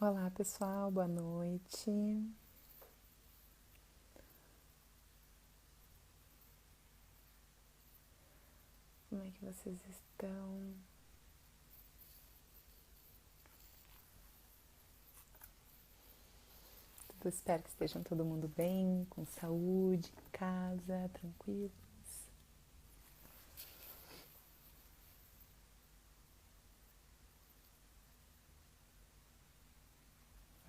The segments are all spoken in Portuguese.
Olá pessoal, boa noite. Como é que vocês estão? Espero que estejam todo mundo bem, com saúde, em casa, tranquilos.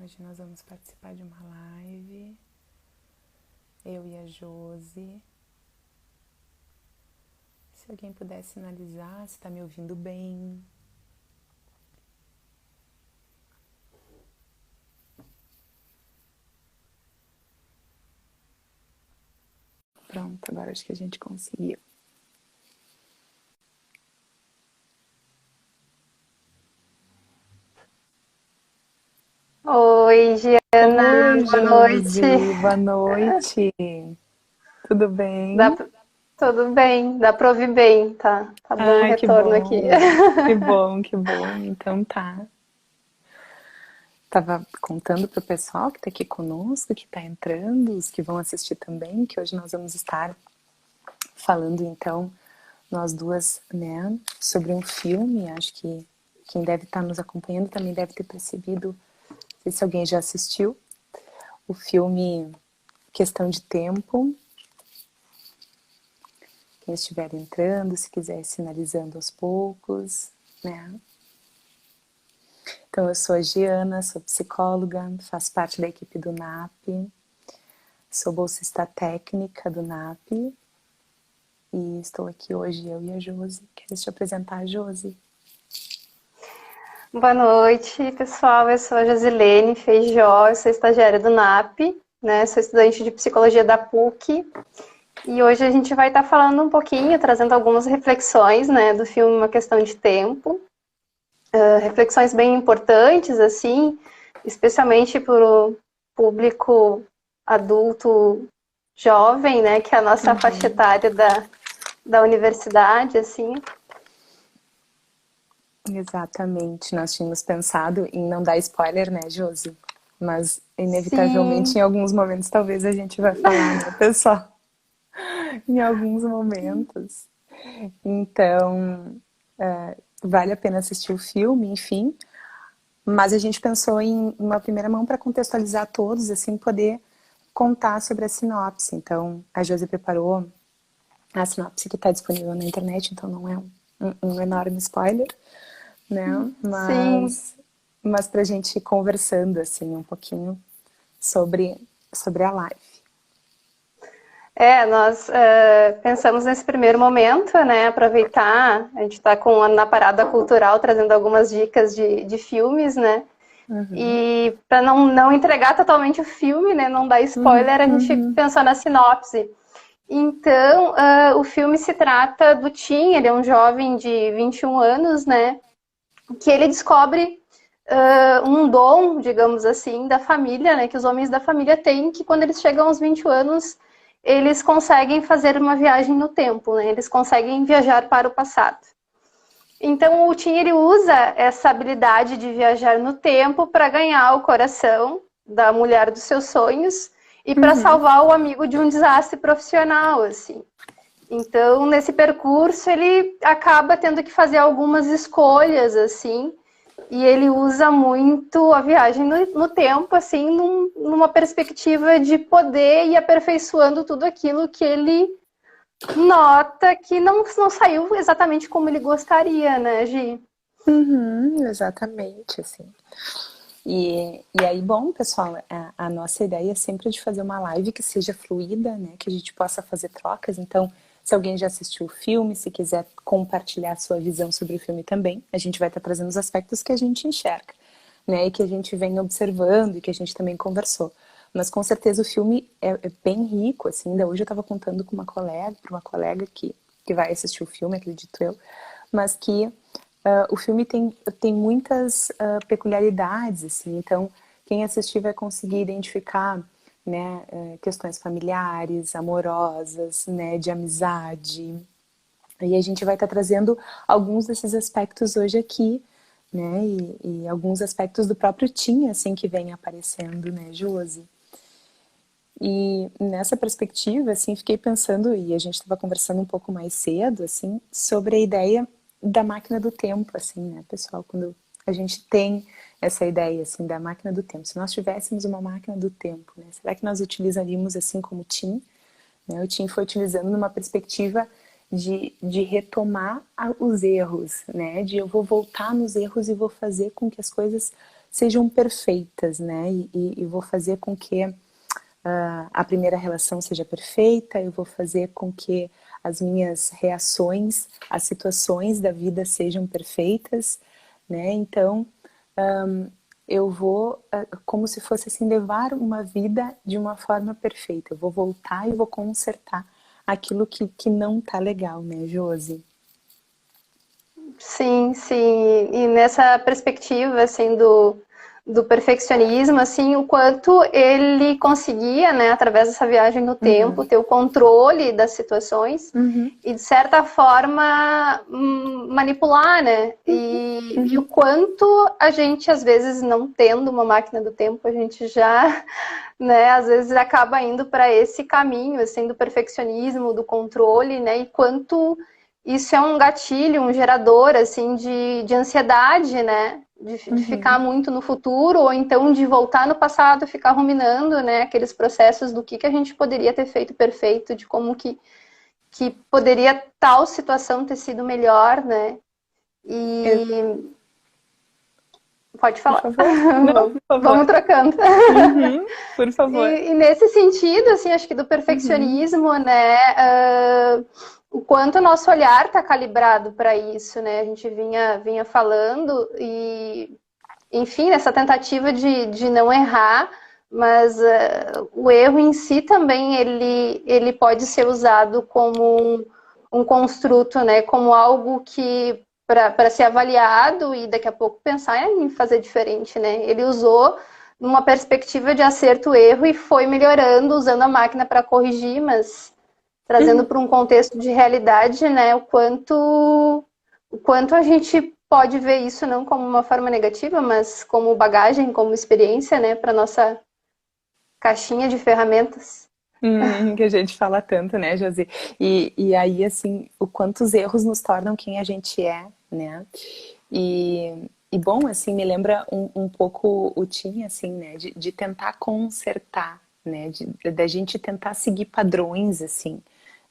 Hoje nós vamos participar de uma live, eu e a Josi. Se alguém puder sinalizar se está me ouvindo bem. Pronto, agora acho que a gente conseguiu. Oi, Giana, Oi, boa noite. Josi, boa noite. Tudo Dá, bem? tudo bem? Dá pra ouvir bem, tá? Tá bom o Ai, que retorno aqui. bom. Que bom, que bom. Então tá. Tava contando pro pessoal que tá aqui conosco, que tá entrando, os que vão assistir também, que hoje nós vamos estar falando então, nós duas, né, sobre um filme. Acho que quem deve estar nos acompanhando também deve ter percebido, não sei se alguém já assistiu, o filme Questão de Tempo. Quem estiver entrando, se quiser ir sinalizando aos poucos, né? Então, eu sou a Giana, sou psicóloga, faço parte da equipe do NAP, sou bolsista técnica do NAP e estou aqui hoje, eu e a Josi. Queres te apresentar a Josi? Boa noite, pessoal. Eu sou a Josilene Feijó, eu sou estagiária do NAP, né? Sou estudante de psicologia da PUC. E hoje a gente vai estar falando um pouquinho, trazendo algumas reflexões, né, do filme Uma Questão de Tempo. Reflexões bem importantes, assim, especialmente para o público adulto jovem, né, que é a nossa faixa etária da universidade, assim. Exatamente, nós tínhamos pensado em não dar spoiler, né, Josi? Mas, inevitavelmente, em Sim, alguns momentos, talvez a gente vai falar, né, pessoal? Em alguns momentos. Então, vale a pena assistir o filme, enfim. Mas a gente pensou em uma primeira mão para contextualizar todos, assim, poder contar sobre a sinopse. Então, a Josi preparou a sinopse que está disponível na internet, então não é um enorme spoiler, né? sim. Mas para a gente ir conversando, assim, um pouquinho sobre a live. Nós pensamos nesse primeiro momento, né, aproveitar, a gente está na parada cultural trazendo algumas dicas de filmes, né, Uhum, e para não entregar totalmente o filme, né, não dar uhum, spoiler, a gente uhum, pensou na sinopse. Então, o filme se trata do Tim, ele é um jovem de 21 anos, né, que ele descobre um dom, digamos assim, da família, né, que os homens da família têm, que quando eles chegam aos 20 anos, eles conseguem fazer uma viagem no tempo, né, eles conseguem viajar para o passado. Então, o Tim, ele usa essa habilidade de viajar no tempo para ganhar o coração da mulher dos seus sonhos e para uhum. salvar o amigo de um desastre profissional, assim. Então, nesse percurso, ele acaba tendo que fazer algumas escolhas, assim, e ele usa muito a viagem no tempo, assim, numa perspectiva de poder ir aperfeiçoando tudo aquilo que ele nota que não saiu exatamente como ele gostaria, né, Gi? Uhum, exatamente, assim. E aí, bom, pessoal, a nossa ideia é sempre de fazer uma live que seja fluida, né? Que a gente possa fazer trocas. Então, se alguém já assistiu o filme, se quiser compartilhar a sua visão sobre o filme também, a gente vai estar trazendo os aspectos que a gente enxerga, né? E que a gente vem observando e que a gente também conversou. Mas com certeza o filme é bem rico, assim. Ainda hoje eu estava contando com uma colega, para uma colega que vai assistir o filme, acredito eu, mas que o filme tem muitas peculiaridades, assim, então quem assistir vai conseguir identificar, né, questões familiares, amorosas, né, de amizade. E a gente vai estar trazendo alguns desses aspectos hoje aqui, né? E alguns aspectos do próprio Tim, assim, que vem aparecendo, né, Josi? E nessa perspectiva, assim, fiquei pensando, e a gente estava conversando um pouco mais cedo, assim, sobre a ideia da máquina do tempo, assim, né, pessoal? Quando a gente tem essa ideia, assim, da máquina do tempo. Se nós tivéssemos uma máquina do tempo, né, será que nós utilizaríamos, assim, como o Tim? Né? O Tim foi utilizando numa perspectiva de retomar os erros, né? De eu vou voltar nos erros e vou fazer com que as coisas sejam perfeitas, né? E vou fazer com que a primeira relação seja perfeita, eu vou fazer com que as minhas reações às situações da vida sejam perfeitas, né? Então, eu vou, como se fosse assim, levar uma vida de uma forma perfeita. Eu vou voltar e vou consertar aquilo que não tá legal, né, Josi? Sim, sim. E nessa perspectiva, assim, do perfeccionismo, assim, o quanto ele conseguia, né, através dessa viagem no tempo, ter o controle das situações e, de certa forma, manipular, né? E o quanto a gente, às vezes, não tendo uma máquina do tempo, a gente já, né, às vezes acaba indo para esse caminho, assim, do perfeccionismo, do controle, né? E quanto isso é um gatilho, um gerador, assim, de ansiedade, né? De ficar muito no futuro, ou então de voltar no passado, ficar ruminando, né? Aqueles processos do que a gente poderia ter feito perfeito, de como que poderia tal situação ter sido melhor, né? Eu, E pode por falar. favor? Não, por Vamos favor. trocando. Por favor. E nesse sentido, assim, acho que do Uhum. perfeccionismo, né? O quanto o nosso olhar está calibrado para isso, né? A gente vinha falando e, enfim, nessa tentativa de não errar, mas o erro em si também ele pode ser usado como um construto, né? Como algo que para ser avaliado e daqui a pouco pensar em fazer diferente, né? Ele usou numa perspectiva de acerto-erro e foi melhorando usando a máquina para corrigir, mas trazendo para um contexto de realidade, né? O quanto a gente pode ver isso não como uma forma negativa, mas como bagagem, como experiência, né? Para nossa caixinha de ferramentas. Que a gente fala tanto, né, Josi? E aí, assim, o quanto os erros nos tornam quem a gente é, né? E bom, assim, me lembra um pouco o Tim, assim, né? De tentar consertar, né? Da gente tentar seguir padrões, assim,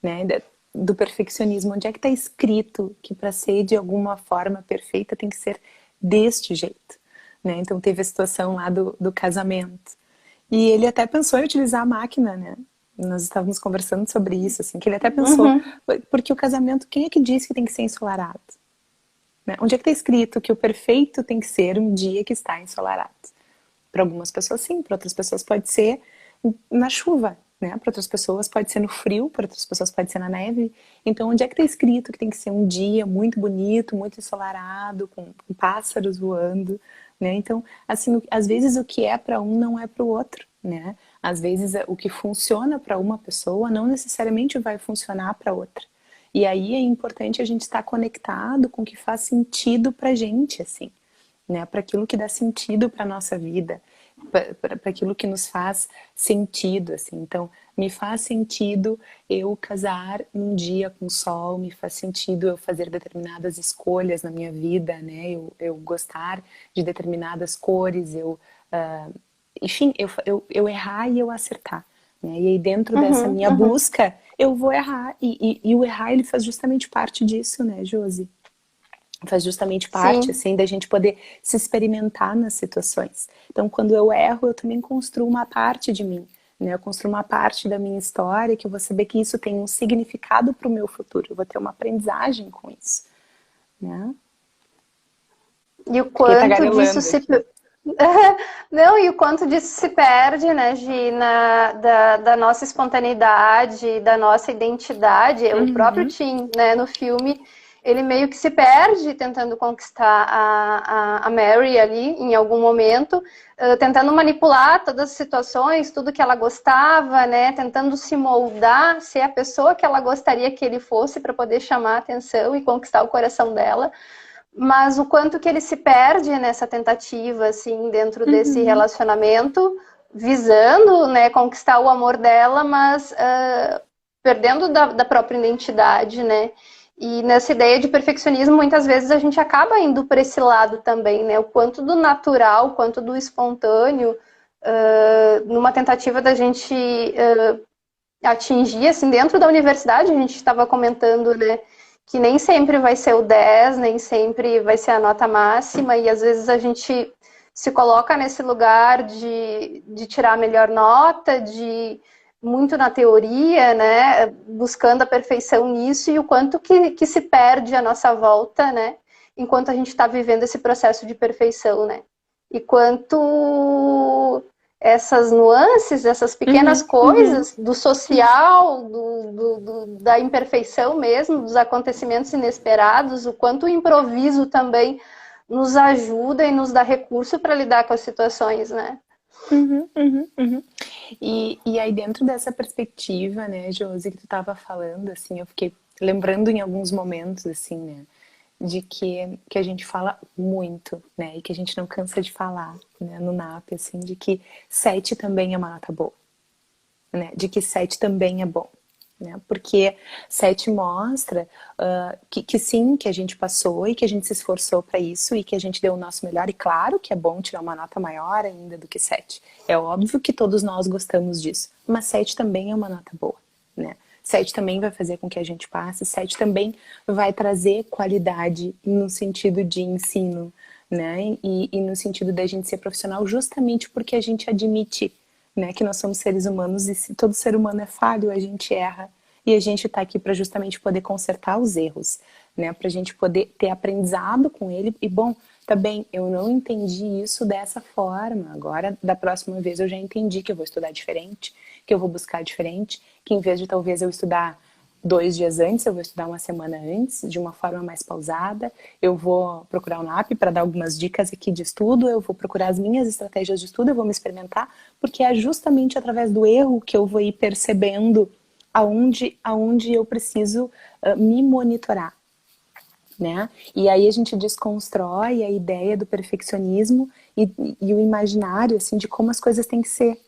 né? Do perfeccionismo. Onde é que tá escrito que para ser de alguma forma perfeita tem que ser deste jeito, né? Então teve a situação lá do casamento. E ele até pensou em utilizar a máquina, né? Nós estávamos conversando sobre isso, assim, que ele até pensou, Uhum. porque o casamento, quem é que disse que tem que ser ensolarado? Né? Onde é que está escrito que o perfeito tem que ser um dia que está ensolarado? Para algumas pessoas sim, para outras pessoas pode ser na chuva, né? Para outras pessoas pode ser no frio, para outras pessoas pode ser na neve. Então, onde é que está escrito que tem que ser um dia muito bonito, muito ensolarado, com pássaros voando, né? Então, assim, às vezes o que é para um não é para o outro, né? Às vezes o que funciona para uma pessoa não necessariamente vai funcionar para outra. E aí é importante a gente estar conectado com o que faz sentido pra gente, assim, né? Para aquilo que dá sentido para nossa vida, para aquilo que nos faz sentido, assim. Então, me faz sentido eu casar num dia com sol, me faz sentido eu fazer determinadas escolhas na minha vida, né? Eu gostar de determinadas cores, enfim, eu errar e eu acertar. Né? E aí dentro dessa Uhum, minha uhum. busca, eu vou errar. E o errar, ele faz justamente parte disso, né, Josi? Faz justamente parte, Sim. assim, da gente poder se experimentar nas situações. Então, quando eu erro, eu também construo uma parte de mim, né? Eu construo uma parte da minha história que eu vou saber que isso tem um significado para o meu futuro. Eu vou ter uma aprendizagem com isso, né? E o Fiquei quanto disso tagarelando se. aqui. Não, e o quanto disso se perde, né, Gi, da nossa espontaneidade, da nossa identidade. O próprio Uhum. Tim, né, no filme, ele meio que se perde tentando conquistar a Mary ali, em algum momento, tentando manipular todas as situações, tudo que ela gostava, né, tentando se moldar, ser a pessoa que ela gostaria que ele fosse para poder chamar a atenção e conquistar o coração dela. mas o quanto que ele se perde nessa tentativa, assim, dentro desse Uhum. relacionamento, visando, né, conquistar o amor dela, mas perdendo da própria identidade, né? E nessa ideia de perfeccionismo, muitas vezes a gente acaba indo para esse lado também, né? O quanto do natural, o quanto do espontâneo, numa tentativa da gente atingir, assim, dentro da universidade, a gente estava comentando, né, que nem sempre vai ser o 10, nem sempre vai ser a nota máxima, e às vezes a gente se coloca nesse lugar de tirar a melhor nota, de muito na teoria, né, buscando a perfeição nisso, e o quanto que se perde a nossa volta, né, enquanto a gente está vivendo esse processo de perfeição, né. E quanto essas nuances, essas pequenas Uhum. Uhum. coisas do social, da imperfeição mesmo, dos acontecimentos inesperados, o quanto o improviso também nos ajuda e nos dá recurso para lidar com as situações, né? Uhum, uhum, uhum. E aí dentro dessa perspectiva, né, Josi, que tu estava falando, assim, eu fiquei lembrando em alguns momentos, assim, né, de que a gente fala muito, né, e que a gente não cansa de falar, né, no NAP, assim, de que 7 também é uma nota boa, né, de que 7 também é bom. Né? Porque 7 mostra que sim, que a gente passou e que a gente se esforçou para isso e que a gente deu o nosso melhor. E claro que é bom tirar uma nota maior ainda do que 7. É óbvio que todos nós gostamos disso, mas 7 também é uma nota boa. Né? 7 também vai fazer com que a gente passe, 7 também vai trazer qualidade no sentido de ensino, né? E no sentido da gente ser profissional, justamente porque a gente admite, né, que nós somos seres humanos e se todo ser humano é falho, a gente erra e a gente está aqui para justamente poder consertar os erros, né, para a gente poder ter aprendizado com ele e bom, tá bem, eu não entendi isso dessa forma, agora da próxima vez eu já entendi que eu vou estudar diferente, que eu vou buscar diferente, que em vez de talvez eu estudar 2 dias antes, eu vou estudar uma semana antes, de uma forma mais pausada. Eu vou procurar o NAP para dar algumas dicas aqui de estudo, eu vou procurar as minhas estratégias de estudo, eu vou me experimentar, porque é justamente através do erro que eu vou ir percebendo aonde eu preciso me monitorar. Né? E aí a gente desconstrói a ideia do perfeccionismo e o imaginário assim, de como as coisas têm que ser.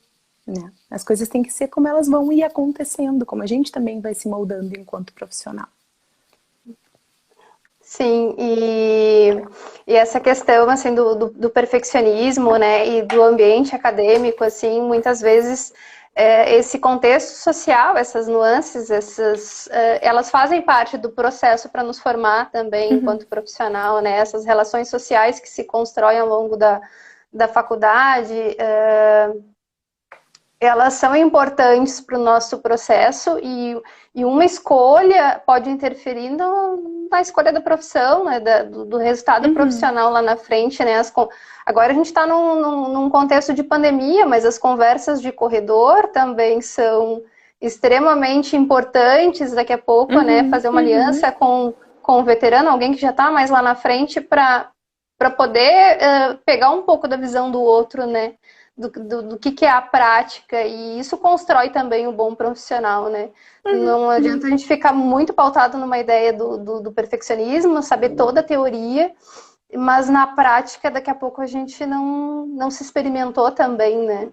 Né? As coisas têm que ser como elas vão ir acontecendo, como a gente também vai se moldando enquanto profissional. Sim, e essa questão assim do perfeccionismo, né, e do ambiente acadêmico, assim, muitas vezes esse contexto social, essas nuances, elas fazem parte do processo para nos formar também Uhum. enquanto profissional, né, essas relações sociais que se constroem ao longo da faculdade, elas são importantes para o nosso processo e uma escolha pode interferir na escolha da profissão, né, do resultado Uhum. profissional lá na frente, né? Agora a gente está num contexto de pandemia, mas as conversas de corredor também são extremamente importantes daqui a pouco, né? Uhum. Fazer uma Uhum. aliança com o veterano, alguém que já está mais lá na frente para poder pegar um pouco da visão do outro, né? Do que é a prática, e isso constrói também o bom profissional, né? Não Uhum. adianta a gente ficar muito pautado numa ideia do perfeccionismo, saber toda a teoria, mas na prática, daqui a pouco a gente não se experimentou também, né?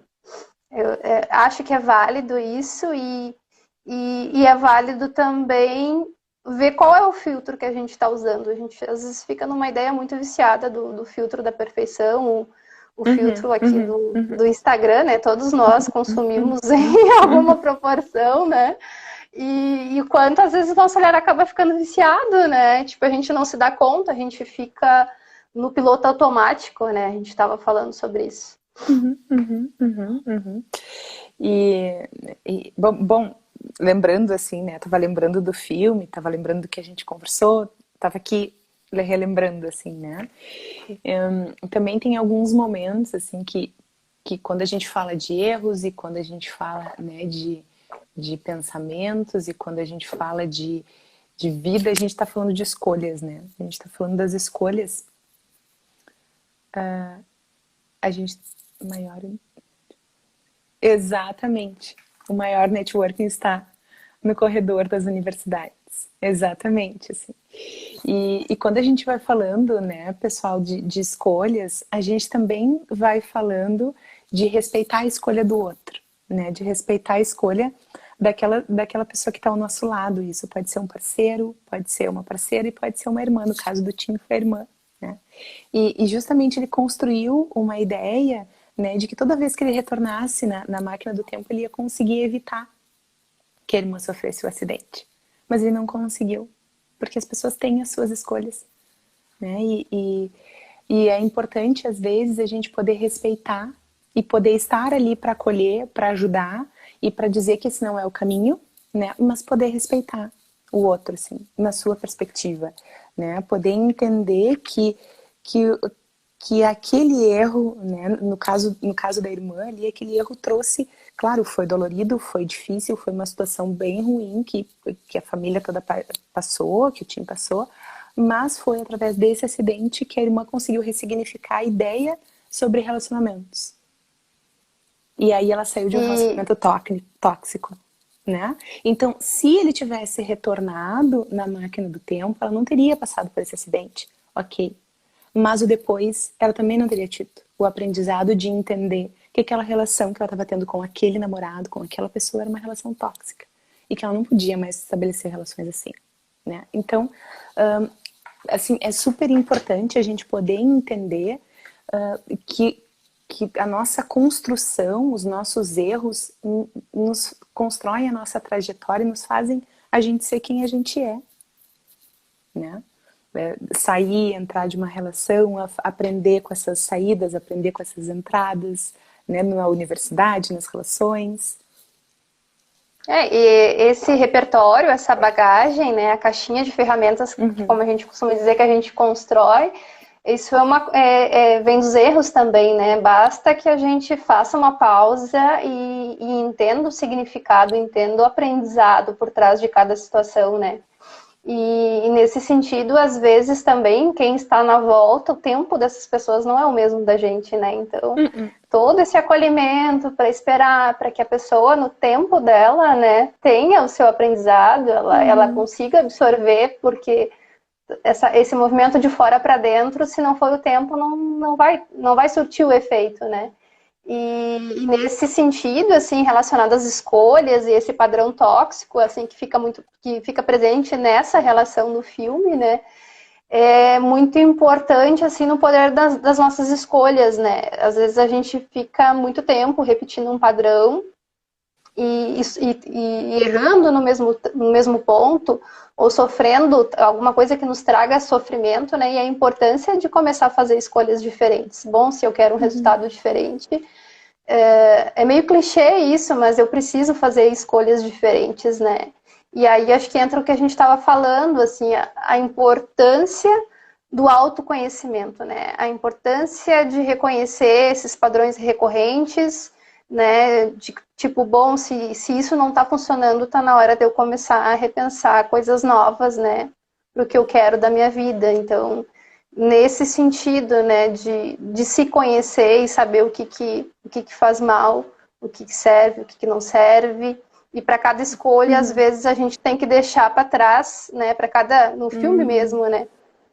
Eu acho que é válido isso e é válido também ver qual é o filtro que a gente está usando. A gente às vezes fica numa ideia muito viciada do filtro da perfeição, o Uhum. filtro aqui Uhum. do Uhum. Instagram, né? Todos nós consumimos em alguma Uhum. proporção, né? E o quanto às vezes o nosso olhar acaba ficando viciado, né? Tipo, a gente não se dá conta, a gente fica no piloto automático, né? A gente estava falando sobre isso. Uhum. Uhum. Uhum. Uhum. Bom, lembrando assim, né? Tava lembrando do filme, tava lembrando do que a gente conversou, tava aqui relembrando assim, né? Também tem alguns momentos assim que quando a gente fala de erros e quando a gente fala, né, de pensamentos e quando a gente fala de vida, a gente está falando de escolhas, né? A gente está falando das escolhas. A gente maior exatamente. O maior networking está no corredor das universidades. Exatamente, assim. E quando a gente vai falando, né, pessoal, de escolhas, a gente também vai falando de respeitar a escolha do outro, né, de respeitar a escolha daquela pessoa que está ao nosso lado. Isso pode ser um parceiro, pode ser uma parceira e pode ser uma irmã, no caso do Tim foi a irmã, né. E justamente ele construiu uma ideia, né, de que toda vez que ele retornasse na máquina do tempo, ele ia conseguir evitar que a irmã sofresse o acidente. Mas ele não conseguiu, porque as pessoas têm as suas escolhas, né? E é importante, às vezes, a gente poder respeitar e poder estar ali para acolher, para ajudar e para dizer que esse não é o caminho, né? Mas poder respeitar o outro, assim, na sua perspectiva, né? Poder entender que, que aquele erro, né? No caso da irmã ali, aquele erro trouxe, claro, foi dolorido, foi difícil, foi uma situação bem ruim que a família toda passou, que o Tim passou, mas foi através desse acidente que a irmã conseguiu ressignificar a ideia sobre relacionamentos. E aí ela saiu de um E, relacionamento tóxico, né? Então, se ele tivesse retornado na máquina do tempo, ela não teria passado por esse acidente, ok. Mas o depois, ela também não teria tido o aprendizado de entender que aquela relação que ela estava tendo com aquele namorado, com aquela pessoa, era uma relação tóxica. E que ela não podia mais estabelecer relações assim, né? Então, assim, é super importante a gente poder entender que a nossa construção, os nossos erros nos constroem a nossa trajetória e nos fazem a gente ser quem a gente é, né? Sair, entrar de uma relação, aprender com essas saídas, aprender com essas entradas, né? Na universidade, nas relações. e esse repertório, essa bagagem, né, a caixinha de ferramentas, que, como a gente costuma dizer, que a gente constrói, isso vem dos erros também, né? Basta que a gente faça uma pausa e entenda o significado, entenda o aprendizado por trás de cada situação, né? E nesse sentido, às vezes também, quem está na volta, o tempo dessas pessoas não é o mesmo da gente, né? Então, todo esse acolhimento para esperar, para que a pessoa, no tempo dela, né, tenha o seu aprendizado, ela consiga absorver, porque esse movimento de fora para dentro, se não for o tempo, não vai surtir o efeito, né? E nesse sentido, assim, relacionado às escolhas e esse padrão tóxico, assim, que fica presente nessa relação do filme, né? É muito importante, assim, no poder das nossas escolhas, né? Às vezes a gente fica muito tempo repetindo um padrão e errando no mesmo ponto, ou sofrendo alguma coisa que nos traga sofrimento, né? E a importância de começar a fazer escolhas diferentes. Bom, se eu quero um resultado diferente, é meio clichê isso, mas eu preciso fazer escolhas diferentes, né? E aí acho que entra o que a gente estava falando, assim, a importância do autoconhecimento, né? A importância de reconhecer esses padrões recorrentes, né? De, tipo, bom, se isso não está funcionando, está na hora de eu começar a repensar coisas novas, né? Para o que eu quero da minha vida. Então, nesse sentido, né? De se conhecer e saber o que faz mal, o que serve, o que não serve. E para cada escolha, às vezes, a gente tem que deixar para trás, né? No filme mesmo, né?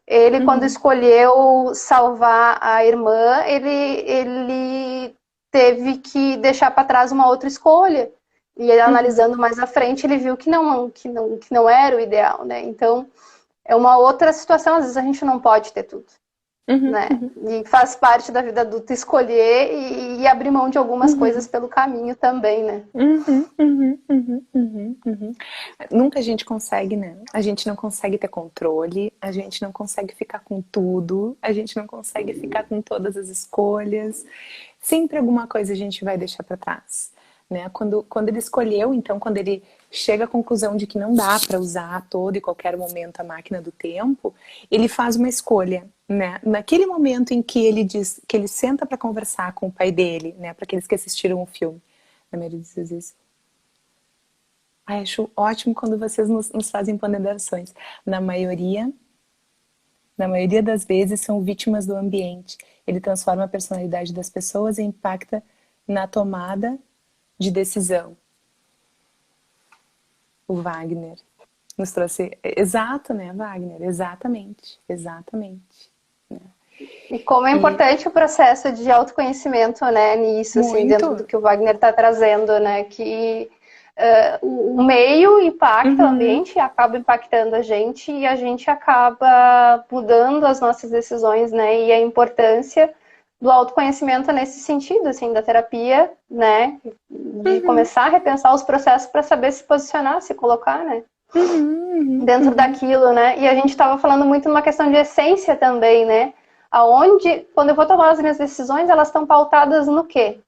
Ele, quando escolheu salvar a irmã, ele teve que deixar para trás uma outra escolha. E ele, analisando mais à frente, ele viu que não era o ideal, né? Então, é uma outra situação. Às vezes a gente não pode ter tudo, né? E faz parte da vida adulta escolher e abrir mão de algumas coisas pelo caminho também, né? Nunca a gente consegue, né? A gente não consegue ter controle, a gente não consegue ficar com tudo, a gente não consegue ficar com todas as escolhas. Sempre alguma coisa a gente vai deixar para trás, né? Quando ele escolheu, então, quando ele chega à conclusão de que não dá para usar a todo e qualquer momento a máquina do tempo, ele faz uma escolha, né? Naquele momento em que ele diz que ele senta para conversar com o pai dele, né? Para aqueles que assistiram o filme, a maioria diz isso. Ai, acho ótimo quando vocês nos fazem ponderações. Na maioria das vezes são vítimas do ambiente. Ele transforma a personalidade das pessoas e impacta na tomada de decisão. O Wagner. nos trouxe, exato, né, Wagner? Exatamente, exatamente. Né? E como é E importante o processo de autoconhecimento, né, nisso, assim, dentro do muito. que o Wagner está trazendo, né, que o meio impacta o Uhum, ambiente, acaba impactando a gente e a gente acaba mudando as nossas decisões, né, e a importância do autoconhecimento nesse sentido, assim, da terapia, né, de uhum, começar a repensar os processos para saber se posicionar, se colocar, né, uhum, dentro uhum, daquilo, né? E a gente estava falando muito numa questão de essência também, né? Aonde, quando eu vou tomar as minhas decisões, elas estão pautadas no quê,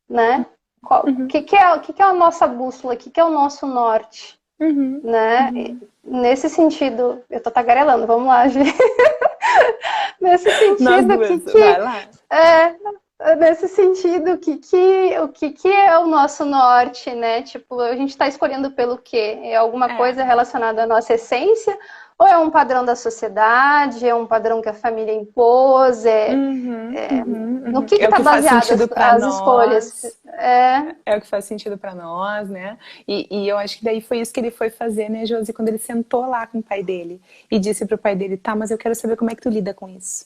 né? O uhum, que, que é a nossa bússola? O que, que é o nosso norte, uhum, né? uhum. Nesse sentido, eu tô tagarelando, vamos lá, Gi. Nesse Nós sentido, duas, vai lá. nesse sentido, o que é o nosso norte, né? Tipo, a gente está escolhendo pelo quê? É alguma É. coisa relacionada à nossa essência? Ou é um padrão da sociedade? É um padrão que a família impôs? Uhum, uhum, No uhum. que É o está que faz baseada sentido para as escolhas? nós. É o que faz sentido para nós, né? E eu acho que daí foi isso que ele foi fazer, né, Josi, quando ele sentou lá com o pai dele e disse pro pai dele, tá, mas eu quero saber como é que tu lida com isso,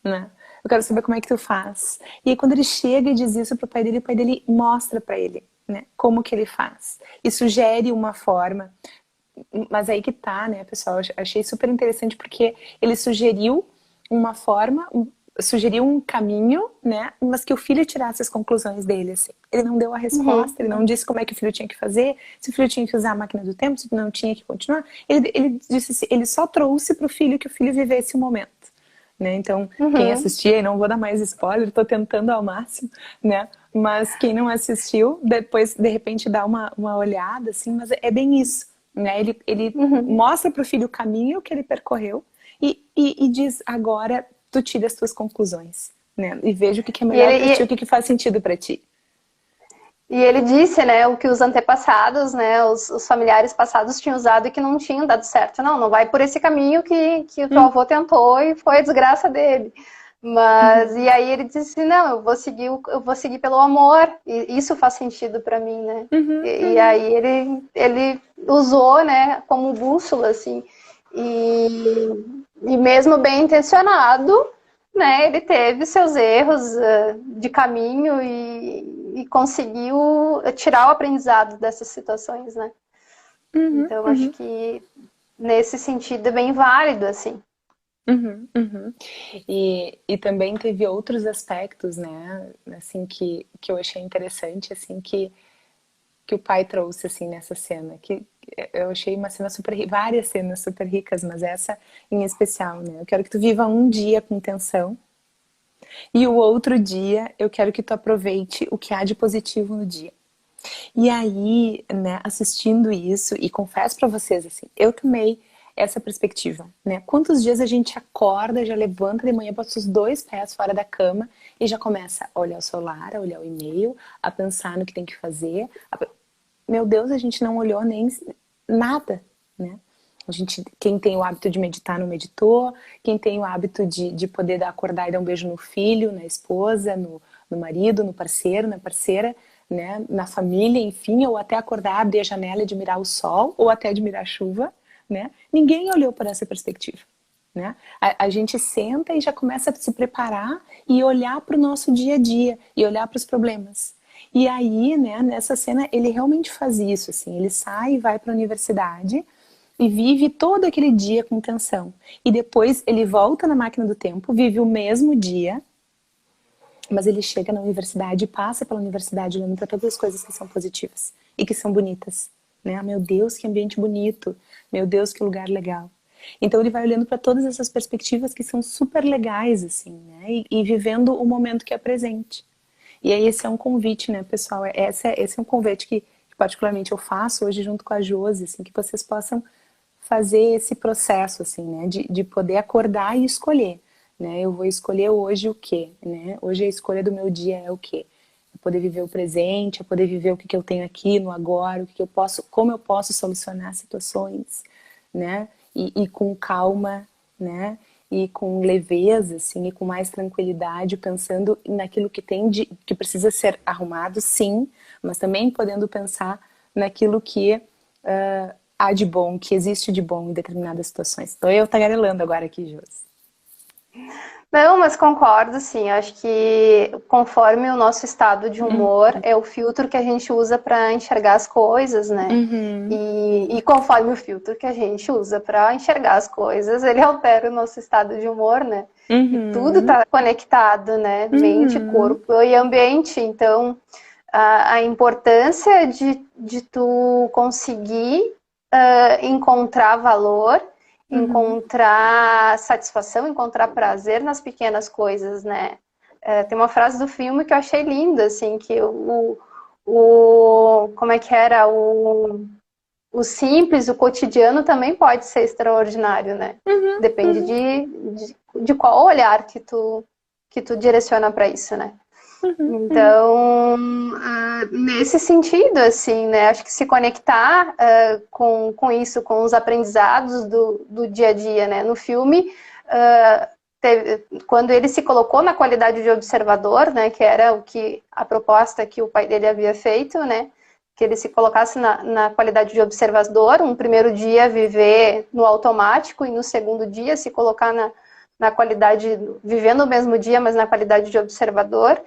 né? Eu quero saber como é que tu faz. E aí quando ele chega e diz isso pro pai dele, o pai dele mostra para ele, né, como que ele faz. E sugere uma forma. Mas aí que tá, né, pessoal? Eu achei super interessante porque ele sugeriu uma forma, sugeriu um caminho, né? Mas que o filho tirasse as conclusões dele, assim. Ele não deu a Uhum, resposta, ele não disse como é que o filho tinha que fazer, se o filho tinha que usar a máquina do tempo, se não tinha que continuar. Ele disse assim, ele só trouxe para o filho que o filho vivesse o momento. Né? Então, quem uhum. assistia, e não vou dar mais spoiler, estou tentando ao máximo, né? Mas quem não assistiu, depois de repente dá uma olhada, assim, mas é bem isso, né? Ele Uhum. mostra para o filho o caminho que ele percorreu e diz agora tu tira as tuas conclusões, né? E veja o que é E melhor ele, para ti, o que faz sentido para ti. E ele disse, né, o que os antepassados, né, os familiares passados tinham usado e que não tinham dado certo. Não, não vai por esse caminho que o teu Hum, avô tentou e foi a desgraça dele. Mas, uhum, e aí ele disse, não, eu vou seguir pelo amor, e isso faz sentido para mim, né? uhum, E uhum, aí ele usou, né, como bússola, assim, e mesmo bem intencionado, né, ele teve seus erros de caminho e conseguiu tirar o aprendizado dessas situações, né? uhum, Então, acho uhum. que nesse sentido é bem válido, assim. Uhum, uhum. E também teve outros aspectos, né, assim, que eu achei interessante, assim, que o pai trouxe, assim, nessa cena, que eu achei uma cena super, várias cenas super ricas, mas essa em especial, né, eu quero que tu viva um dia com tensão e o outro dia eu quero que tu aproveite o que há de positivo no dia. E aí, né, assistindo isso, e confesso pra vocês, assim, eu tomei essa perspectiva, né? Quantos dias a gente acorda, já levanta de manhã, bota os dois pés fora da cama e já começa a olhar o celular, a olhar o e-mail, a pensar no que tem que fazer. Meu Deus, a gente não olhou nem nada, né? A gente, quem tem o hábito de meditar não meditou, quem tem o hábito de poder acordar e dar um beijo no filho, na esposa, no marido, no parceiro, na parceira, né? Na família, enfim, ou até acordar, abrir a janela e admirar o sol, ou até admirar a chuva, né? Ninguém olhou por essa perspectiva. Né? A gente senta e já começa a se preparar e olhar para o nosso dia a dia e olhar para os problemas. E aí, né, nessa cena, ele realmente faz isso, assim, ele sai e vai para a universidade e vive todo aquele dia com tensão. E depois ele volta na máquina do tempo, vive o mesmo dia, mas ele chega na universidade e passa pela universidade olhando para todas as coisas que são positivas e que são bonitas. Né? Ah, meu Deus, que ambiente bonito. Meu Deus, que lugar legal. Então ele vai olhando para todas essas perspectivas que são super legais, assim, né? E vivendo o momento que é presente. E aí esse é um convite, né, pessoal? Esse é um convite que particularmente eu faço hoje junto com a Josi, assim, que vocês possam fazer esse processo, assim, né, de poder acordar e escolher, né? Eu vou escolher hoje o quê, né? Hoje a escolha do meu dia é o quê? É poder viver o presente, é poder viver o que eu tenho aqui no agora, o que eu posso, como eu posso solucionar situações, né? E com calma, né? E com leveza, assim, e com mais tranquilidade, pensando naquilo que tem que precisa ser arrumado, sim, mas também podendo pensar naquilo que há de bom, que existe de bom em determinadas situações. Estou eu tagarelando agora aqui, Josi. Não, mas concordo, sim. Acho que conforme o nosso estado de humor é o filtro que a gente usa para enxergar as coisas, né? E conforme o filtro que a gente usa para enxergar as coisas, ele altera o nosso estado de humor, né? E tudo está conectado, né? Mente, corpo e ambiente. Então, a importância de tu conseguir encontrar valor, encontrar satisfação, encontrar prazer nas pequenas coisas, né? Tem uma frase do filme que eu achei linda, assim, que como é que era? O simples, o cotidiano também pode ser extraordinário, né? Depende de qual olhar que tu direciona para isso, né? Então, nesse sentido, assim, né? Acho que se conectar com isso, com os aprendizados do dia a dia, né? No filme, quando ele se colocou na qualidade de observador, né? Que era a proposta que o pai dele havia feito, né? Que ele se colocasse na qualidade de observador, um primeiro dia viver no automático e no segundo dia se colocar na qualidade, vivendo o mesmo dia, mas na qualidade de observador.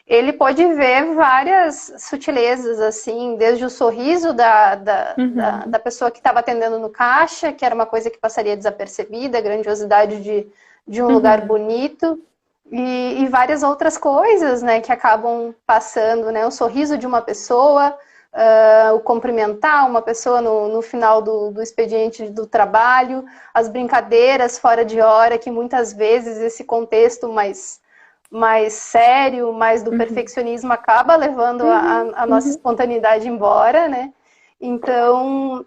Ele pode ver várias sutilezas, assim, desde o sorriso da pessoa que estava atendendo no caixa, que era uma coisa que passaria desapercebida, a grandiosidade de um lugar bonito, e várias outras coisas, né, que acabam passando, né, o sorriso de uma pessoa, o cumprimentar uma pessoa no final do expediente do trabalho, as brincadeiras fora de hora, que muitas vezes esse contexto mais sério, mais do perfeccionismo, acaba levando a nossa espontaneidade embora, né? Então,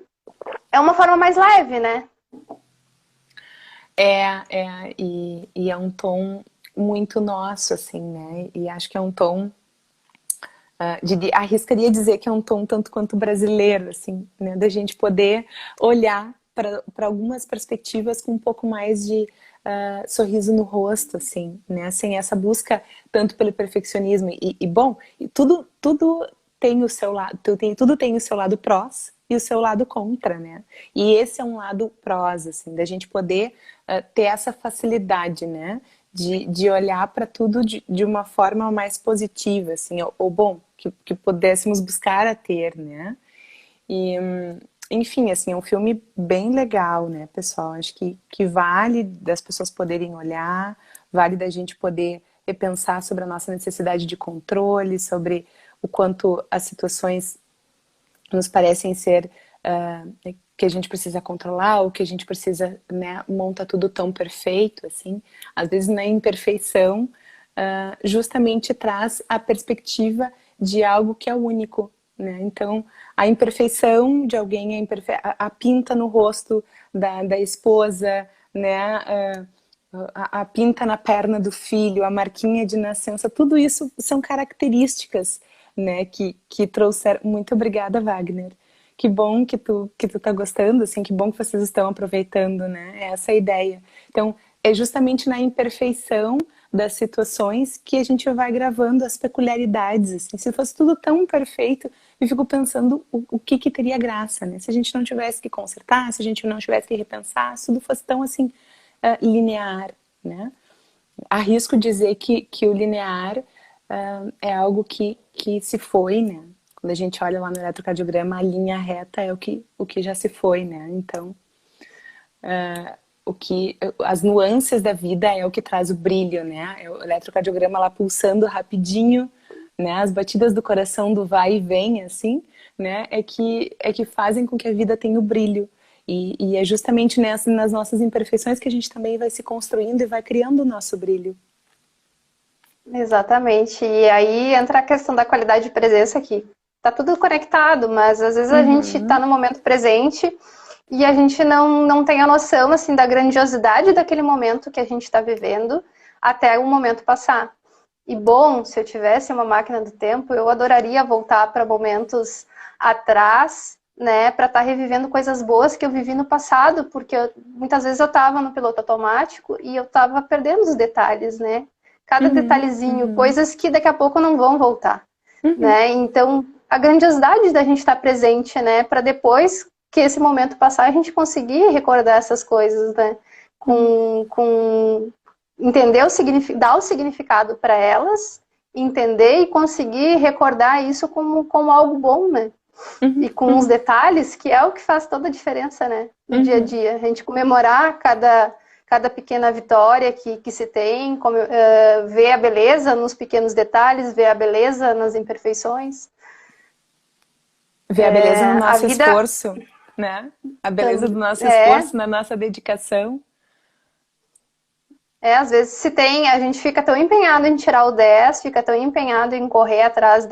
é uma forma mais leve, né? E é um tom muito nosso, assim, né? E acho que é um tom, arriscaria dizer que é um tom tanto quanto brasileiro, assim, né? Da gente poder olhar para algumas perspectivas com um pouco mais de sorriso no rosto, assim, né? Sem essa busca tanto pelo perfeccionismo. Bom, tudo tem o seu lado, tudo tem o seu lado prós e o seu lado contra, né? E esse é um lado prós, assim, da gente poder ter essa facilidade, né? De olhar para tudo de uma forma mais positiva, assim, ou bom, que pudéssemos buscar a ter, né? E enfim, assim, é um filme bem legal, né, pessoal? Acho que vale das pessoas poderem olhar, vale da gente poder repensar sobre a nossa necessidade de controle, sobre o quanto as situações nos parecem ser que a gente precisa controlar, ou que a gente precisa, né, monta tudo tão perfeito, assim. Às vezes na imperfeição justamente traz a perspectiva de algo que é único, né? Então, a imperfeição de alguém, a pinta no rosto da esposa, né? A pinta na perna do filho, a marquinha de nascença, tudo isso são características, né? Que trouxeram... Muito obrigada, Wagner. Que bom que tu tá gostando, assim, que bom que vocês estão aproveitando, né? Essa é a ideia. Então, é justamente na imperfeição das situações que a gente vai gravando as peculiaridades, assim. Se fosse tudo tão perfeito, eu fico pensando o que teria graça, né? Se a gente não tivesse que consertar, se a gente não tivesse que repensar, se tudo fosse tão, assim, linear, né? Arrisco dizer que o linear é algo que se foi, né? Quando a gente olha lá no eletrocardiograma, a linha reta é o que já se foi, né? Então, as nuances da vida é o que traz o brilho, né? O eletrocardiograma lá pulsando rapidinho, né? As batidas do coração do vai e vem, assim, né? É que fazem com que a vida tenha o brilho. E é justamente nas nossas imperfeições que a gente também vai se construindo e vai criando o nosso brilho. Exatamente. E aí entra a questão da qualidade de presença aqui. Tá tudo conectado, mas às vezes a gente tá no momento presente e a gente não tem a noção, assim, da grandiosidade daquele momento que a gente está vivendo até o momento passar. E bom, se eu tivesse uma máquina do tempo, eu adoraria voltar para momentos atrás, né, para estar revivendo coisas boas que eu vivi no passado, porque muitas vezes eu estava no piloto automático e eu estava perdendo os detalhes, né? Cada detalhezinho, coisas que daqui a pouco não vão voltar, né? Então, a grandiosidade da gente estar presente, né, para depois que esse momento passar, a gente conseguir recordar essas coisas, né? Com entender dar o significado para elas, entender e conseguir recordar isso como algo bom, né? E com os detalhes, que é o que faz toda a diferença, né? No dia a dia. A gente comemorar cada pequena vitória que se tem, ver a beleza nos pequenos detalhes, ver a beleza nas imperfeições. Ver a beleza no A nosso vida esforço, né? A beleza do nosso é, esforço, na nossa dedicação. às vezes a gente fica tão empenhado em tirar o 10, fica tão empenhado em correr atrás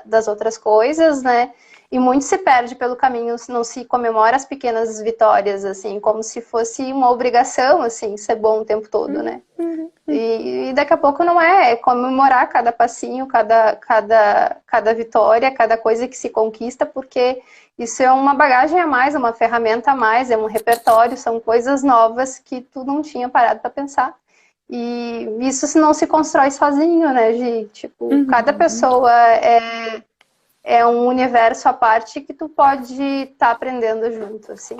das outras coisas, né? E muito se perde pelo caminho, não se comemora as pequenas vitórias, assim, como se fosse uma obrigação, assim, ser bom o tempo todo, né? E daqui a pouco não é comemorar cada passinho, cada vitória, cada coisa que se conquista, porque isso é uma bagagem a mais, uma ferramenta a mais, é um repertório, são coisas novas que tu não tinha parado para pensar. E isso não se constrói sozinho, né, Gi? Tipo, cada pessoa é um universo à parte que tu pode estar aprendendo junto, assim.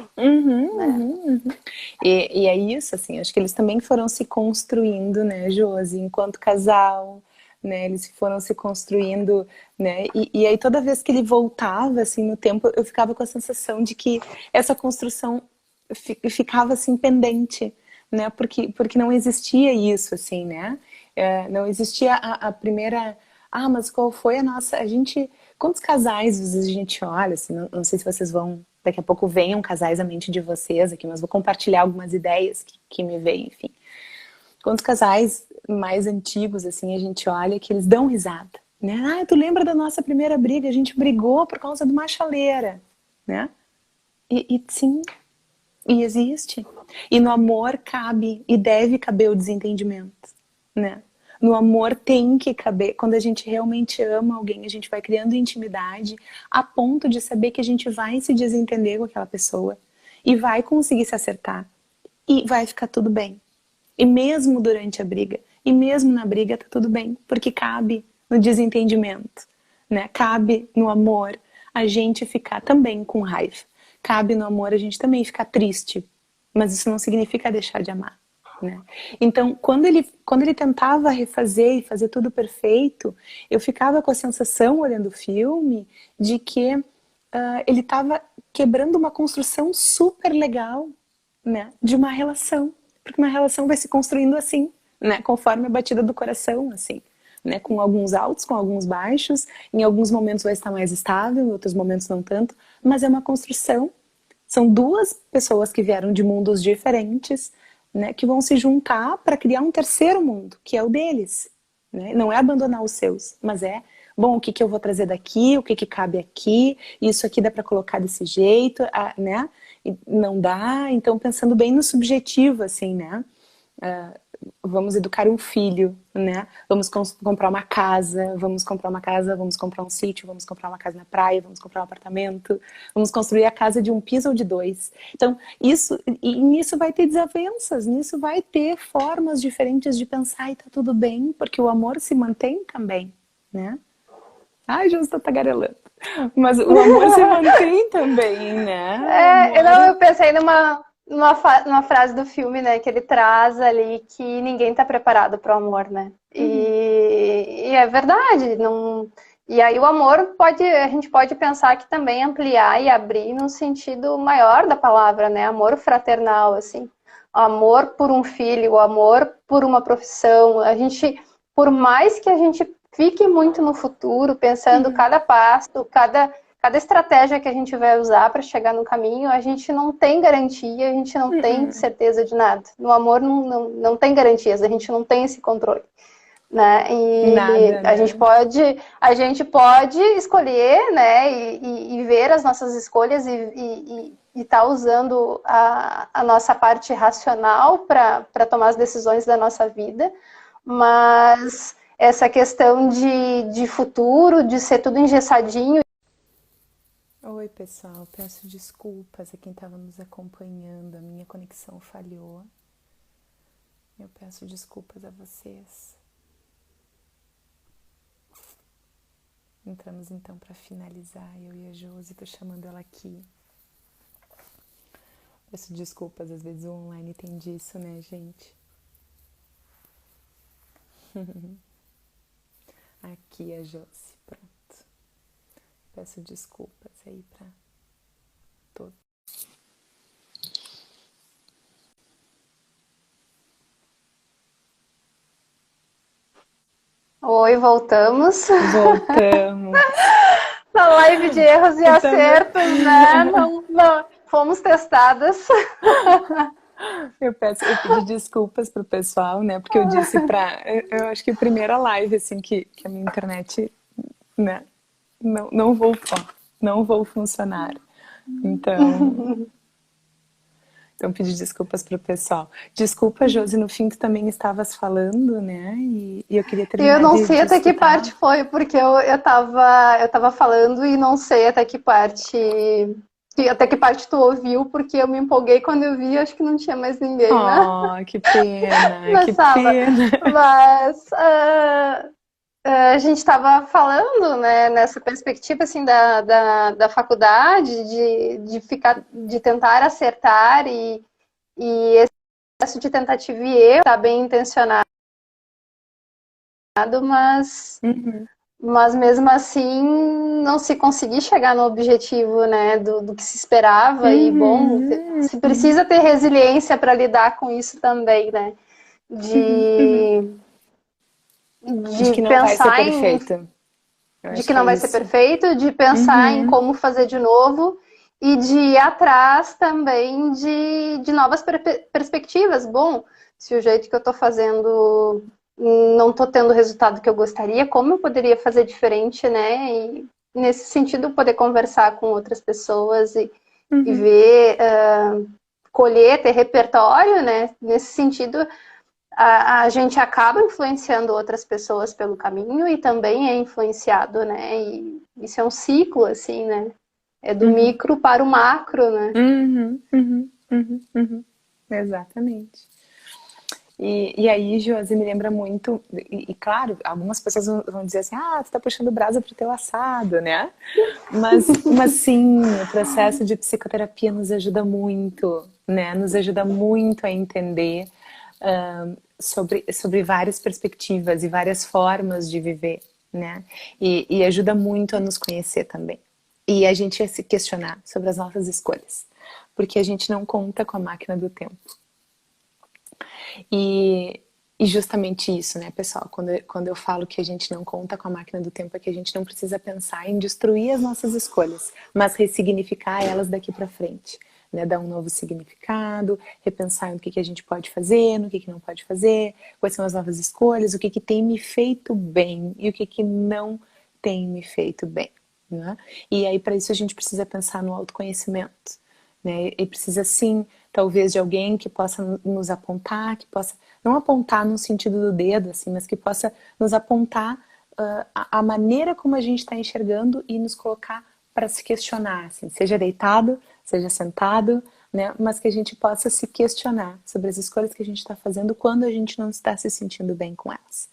E é isso, assim, acho que eles também foram se construindo, né, Josi, enquanto casal, né, eles foram se construindo, né, e aí toda vez que ele voltava, assim, no tempo, eu ficava com a sensação de que essa construção ficava, assim, pendente, né, porque não existia isso, assim, né, não existia a primeira, mas qual foi a gente, quantos casais às vezes a gente olha, assim, não sei se vocês vão, daqui a pouco venham casais à mente de vocês aqui, mas vou compartilhar algumas ideias que me veem, enfim. Quantos casais mais antigos, assim, a gente olha que eles dão risada, né? Tu lembra da nossa primeira briga? A gente brigou por causa de uma chaleira, né? E sim, e existe. E no amor cabe e deve caber o desentendimento, né? No amor tem que caber. Quando a gente realmente ama alguém, a gente vai criando intimidade a ponto de saber que a gente vai se desentender com aquela pessoa e vai conseguir se acertar e vai ficar tudo bem. E mesmo durante a briga, e mesmo na briga tá tudo bem, porque cabe no desentendimento, né? Cabe no amor a gente ficar também com raiva. Cabe no amor a gente também ficar triste, mas isso não significa deixar de amar, né? Então, quando ele tentava refazer e fazer tudo perfeito, eu ficava com a sensação, olhando o filme, de que ele estava quebrando uma construção super legal, né, de uma relação, porque uma relação vai se construindo assim, né, conforme a batida do coração, assim, né, com alguns altos, com alguns baixos, em alguns momentos vai estar mais estável, em outros momentos não tanto, mas é uma construção. São duas pessoas que vieram de mundos diferentes, né, que vão se juntar para criar um terceiro mundo, que é o deles, né? Não é abandonar os seus, mas é, bom, o que eu vou trazer daqui, o que cabe aqui, isso aqui dá para colocar desse jeito, né? Não dá, então pensando bem no subjetivo, assim, né? Vamos educar um filho, né? Vamos comprar uma casa, vamos comprar um sítio, vamos comprar uma casa na praia, vamos comprar um apartamento, vamos construir a casa de um piso ou de dois. Então, nisso vai ter desavenças, nisso vai ter formas diferentes de pensar e tá tudo bem, porque o amor se mantém também, né? Ai, já estou tagarelando. Mas o amor se mantém também, né? O amor... Eu pensei numa frase do filme, né, que ele traz ali que ninguém está preparado para o amor, né? E é verdade, não. E aí o amor a gente pode pensar que também ampliar e abrir no sentido maior da palavra, né? Amor fraternal, assim. O amor por um filho, o amor por uma profissão. Por mais que a gente fique muito no futuro, pensando cada passo, cada estratégia que a gente vai usar para chegar no caminho, a gente não tem garantia, a gente não tem certeza de nada. No amor não tem garantias, a gente não tem esse controle. Né? Nada, A né? gente pode escolher, né? E ver as nossas escolhas e estar usando a nossa parte racional para tomar as decisões da nossa vida, mas essa questão de futuro, de ser tudo engessadinho. Oi, pessoal, peço desculpas a quem estava nos acompanhando, a minha conexão falhou. Eu peço desculpas a vocês. Entramos então para finalizar, eu e a Josi, tô chamando ela aqui. Peço desculpas, às vezes o online tem disso, né, gente? Aqui a Josi, pronto. Peço desculpas aí pra todos. Oi, voltamos. Voltamos. Na live de erros e Então, acertos, né? Não, fomos testadas. eu pedi desculpas pro pessoal, né? Porque eu disse eu acho que a primeira live, assim, que a minha internet, né? Não vou funcionar. Então pedi desculpas pro pessoal. Desculpa, Josi, no fim tu também estavas falando, né? E eu queria Eu terminar não de sei até que escutar. parte foi, porque eu tava falando e não sei até que parte tu ouviu, porque eu me empolguei quando eu vi, acho que não tinha mais ninguém, né? Oh, que pena, Na que sala. pena. Mas a gente estava falando, né, nessa perspectiva assim da faculdade, de tentar acertar e esse processo de tentativa e erro está bem intencionado, mas Uhum, mesmo assim não se conseguir chegar no objetivo, né, do que se esperava e bom, uhum, se uhum, precisa ter resiliência para lidar com isso também, né, uhum, uhum. de, De de que não vai ser pensar em perfeito. Eu de acho que que é não vai ser isso. perfeito, de pensar em Uhum, como fazer de novo e de ir atrás também de novas perspectivas. Bom, se o jeito que eu estou fazendo não estou tendo o resultado que eu gostaria, como eu poderia fazer diferente, né? E nesse sentido, poder conversar com outras pessoas e uhum, ver, colher, ter repertório, né? Nesse sentido, a gente acaba influenciando outras pessoas pelo caminho e também é influenciado, né? E isso é um ciclo, assim, né? É do uhum, micro para o macro, né? uhum, uhum, uhum, uhum. Exatamente. E aí, Josi, me lembra muito, claro, algumas pessoas vão dizer assim, ah, tu tá puxando brasa pro teu assado, né? Mas sim, o processo de psicoterapia nos ajuda muito, né? Nos ajuda muito a entender sobre várias perspectivas e várias formas de viver, né? E ajuda muito a nos conhecer também. E a gente a se questionar sobre as nossas escolhas, porque a gente não conta com a máquina do tempo. E, e justamente isso, né, pessoal? Quando eu falo que a gente não conta com a máquina do tempo, é que a gente não precisa pensar em destruir as nossas escolhas, mas ressignificar elas daqui para frente. Né, dar um novo significado, repensar no que a gente pode fazer, no que não pode fazer, quais são as novas escolhas, o que tem me feito bem e o que não tem me feito bem. Né? E aí, para isso, a gente precisa pensar no autoconhecimento. Né? E precisa sim, talvez, de alguém que possa nos apontar, que possa, não apontar no sentido do dedo, assim, mas que possa nos apontar a maneira como a gente está enxergando e nos colocar para se questionar, assim, seja deitado, seja sentado, né? Mas que a gente possa se questionar sobre as escolhas que a gente está fazendo quando a gente não está se sentindo bem com elas.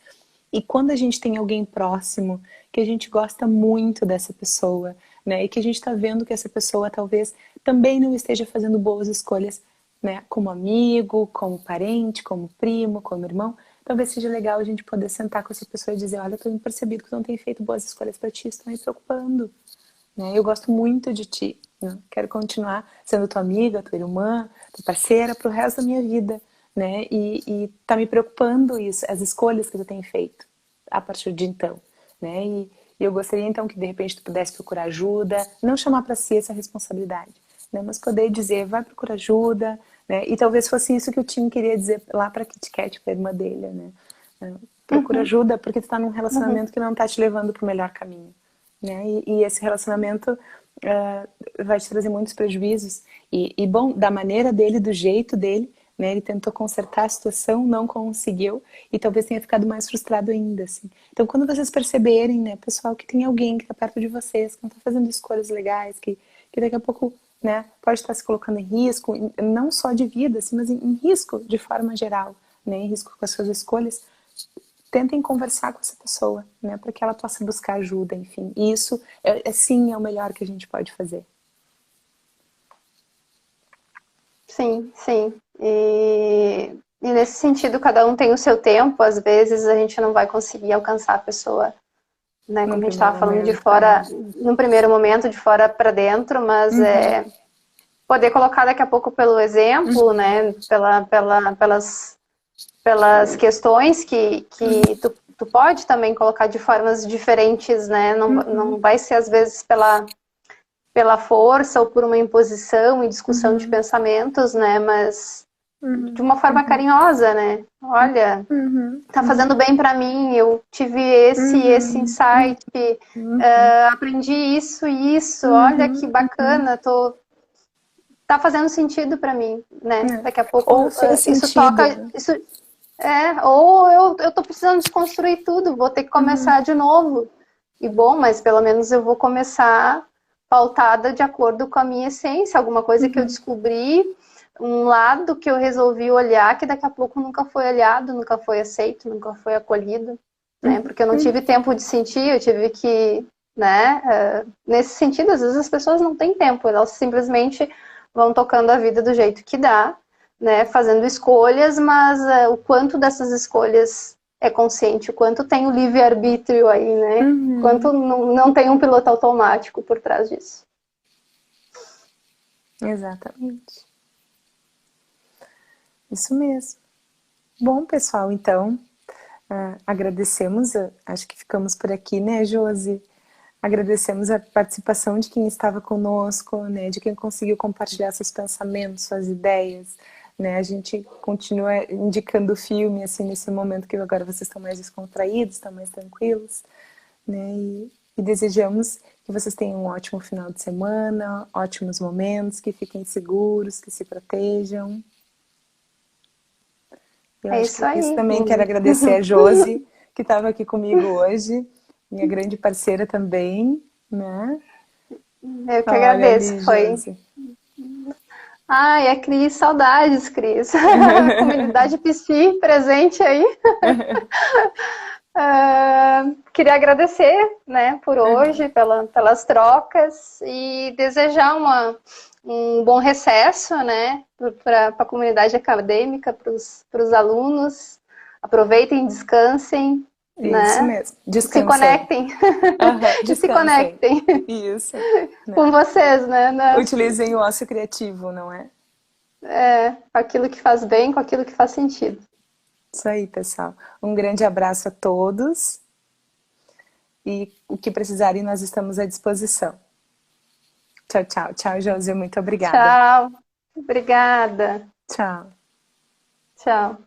E quando a gente tem alguém próximo, que a gente gosta muito dessa pessoa, né? E que a gente está vendo que essa pessoa talvez também não esteja fazendo boas escolhas, né? Como amigo, como parente, como primo, como irmão. Talvez seja legal a gente poder sentar com essa pessoa e dizer, olha, eu tenho percebido que tu não tem feito boas escolhas para ti, isso está me preocupando. Né? Eu gosto muito de ti, né? Quero continuar sendo tua amiga, tua irmã, tua parceira pro resto da minha vida, né? E tá me preocupando isso, as escolhas que tu tem feito a partir de então, né? E eu gostaria então que de repente tu pudesse procurar ajuda, não chamar para si essa responsabilidade, né? Mas poder dizer, vai procurar ajuda, né? E talvez fosse isso que o Tim queria dizer lá para Kit Kat, para a irmã dele, né? Procura Uhum, ajuda porque tu tá num uhum. relacionamento que não tá te levando pro melhor caminho, né? E esse relacionamento vai te trazer muitos prejuízos. Bom, da maneira dele, do jeito dele, né? Ele tentou consertar a situação, não conseguiu e talvez tenha ficado mais frustrado ainda, assim. Então, quando vocês perceberem, né, pessoal, que tem alguém que está perto de vocês, que não está fazendo escolhas legais, que daqui a pouco, né, pode estar se colocando em risco, não só de vida, assim, mas em risco de forma geral, né, em risco com as suas escolhas, tentem conversar com essa pessoa, né, para que ela possa buscar ajuda, enfim. E isso, sim, é o melhor que a gente pode fazer. sim, sim. E nesse sentido, cada um tem o seu tempo. Às vezes a gente não vai conseguir alcançar a pessoa, né? Num Como a gente primeiro estava falando, de momento, fora, num primeiro momento, de fora para dentro, mas Uhum, poder colocar daqui a pouco pelo exemplo, uhum, né? Pelas questões que tu pode também colocar de formas diferentes, né? Não, uhum, não vai ser, às vezes, pela força ou por uma imposição e discussão de uhum, pensamentos, né? Mas de uhum, uma forma uhum, carinhosa, né? Olha, uhum, tá fazendo uhum, bem para mim, eu tive esse uhum, uhum, insight, uhum, aprendi isso e isso, olha que uhum, uhum. bacana, tá fazendo sentido para mim, né? É. Daqui a Ou pouco fez isso sentido, toca, né? isso ou eu tô precisando desconstruir tudo, vou ter que Uhum, começar de novo. E bom, mas pelo menos eu vou começar pautada de acordo com a minha essência, alguma coisa que eu uhum, descobri, um lado que eu resolvi olhar que daqui a pouco nunca foi olhado, nunca foi aceito, nunca foi acolhido, né? uhum, Porque eu não uhum, tive tempo de sentir, eu tive que, né? Nesse sentido, às vezes as pessoas não têm tempo, elas simplesmente vão tocando a vida do jeito que dá, né? Fazendo escolhas, mas o quanto dessas escolhas é consciente, o quanto tem o livre-arbítrio aí, né? Quanto uhum. não tem um piloto automático por trás disso. Exatamente. Isso mesmo. Bom, pessoal, então, agradecemos, acho que ficamos por aqui, né, Josi? Agradecemos a participação de quem estava conosco, né, de quem conseguiu compartilhar seus pensamentos, suas ideias, né? A gente continua indicando o filme assim nesse momento que agora vocês estão mais descontraídos, estão mais tranquilos, né? E desejamos que vocês tenham um ótimo final de semana, ótimos momentos, que fiquem seguros, que se protejam. Eu É acho isso que isso aí, também quero Ingrid. agradecer a Josi, que estava aqui comigo hoje, minha grande parceira também, né? Eu que Olha agradeço. ali, Foi. Josi. Ai, a Cris, saudades, Cris. A comunidade PC presente aí. Queria agradecer, né, por hoje, pelas trocas e desejar um bom recesso, né, para a comunidade acadêmica, para os alunos. Aproveitem, descansem, Isso né, mesmo. se Descansem. conectem Aham, e se descansem. conectem Isso. com Né? vocês, né, Utilizem o ócio criativo, não é? com aquilo que faz bem, com aquilo que faz sentido. Isso aí, pessoal. Um grande abraço a todos e o que precisarem, nós estamos à disposição. Tchau, tchau. Tchau, Josi. Muito obrigada. Tchau, obrigada, Tchau. tchau.